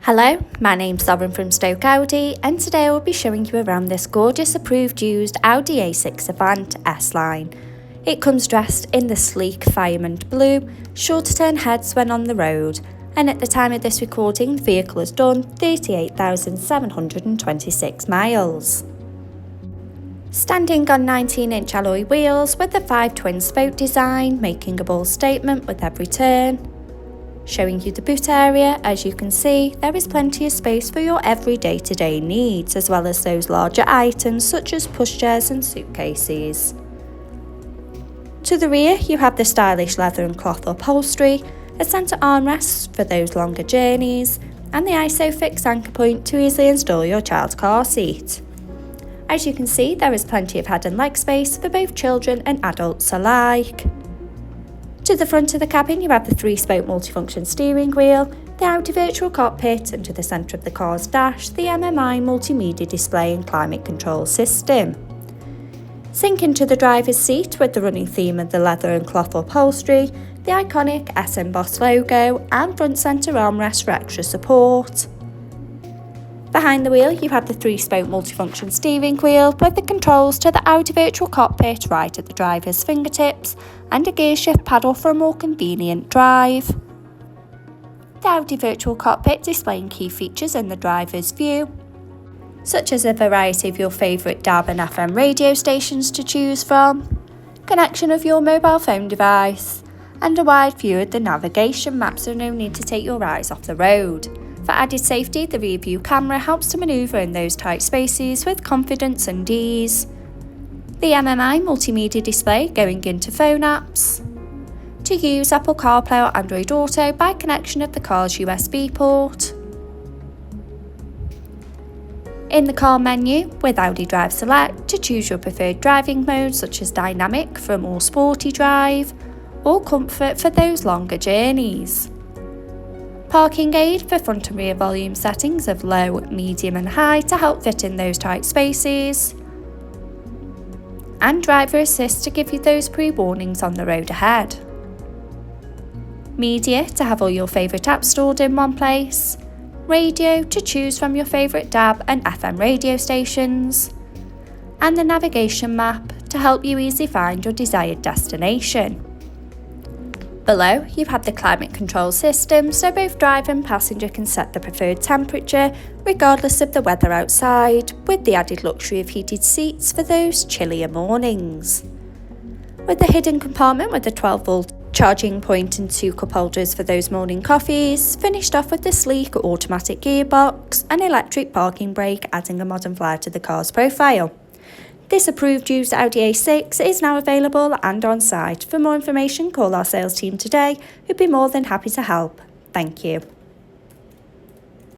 Hello, my name's Lauren from Stoke Audi, and today I will be showing you around this gorgeous approved used Audi A6 Avant S-Line. It comes dressed in the sleek fireman blue, sure to turn heads when on the road, and at the time of this recording the vehicle has done 38,726 miles. Standing on 19-inch alloy wheels with the 5 twin spoke design, making a bold statement with every turn. Showing you the boot area, as you can see, there is plenty of space for your every day-to-day needs, as well as those larger items such as pushchairs and suitcases. To the rear, you have the stylish leather and cloth upholstery, a centre armrest for those longer journeys, and the ISOFIX anchor point to easily install your child's car seat. As you can see, there is plenty of head and leg space for both children and adults alike. To the front of the cabin, you have the 3-spoke multifunction steering wheel, the Audi virtual cockpit, and to the centre of the car's dash, the MMI multimedia display and climate control system. Sink into the driver's seat with the running theme of the leather and cloth upholstery, the iconic S embossed logo, and front centre armrest for extra support. Behind the wheel, you have the 3-spoke multifunction steering wheel with the controls to the Audi virtual cockpit right at the driver's fingertips and a gear shift paddle for a more convenient drive. The Audi virtual cockpit displaying key features in the driver's view, such as a variety of your favourite DAB and FM radio stations to choose from, connection of your mobile phone device, and a wide view of the navigation map, so no need to take your eyes off the road. For added safety, the rear view camera helps to manoeuvre in those tight spaces with confidence and ease. The MMI multimedia display going into phone apps. To use Apple CarPlay or Android Auto by connection of the car's USB port. In the car menu, with Audi Drive Select, to choose your preferred driving mode such as Dynamic for a more sporty drive, or Comfort for those longer journeys. Parking aid for front and rear volume settings of low, medium and high to help fit in those tight spaces. And driver assist to give you those pre-warnings on the road ahead. Media to have all your favourite apps stored in one place. Radio to choose from your favourite DAB and FM radio stations. And the navigation map to help you easily find your desired destination. Below, you have the climate control system, so both driver and passenger can set the preferred temperature regardless of the weather outside, with the added luxury of heated seats for those chillier mornings. With the hidden compartment with the 12-volt charging point and 2 cup holders for those morning coffees, finished off with the sleek automatic gearbox and electric parking brake, adding a modern flair to the car's profile. This approved used Audi A6 is now available and on site. For more information, call our sales team today, who'd be more than happy to help. Thank you.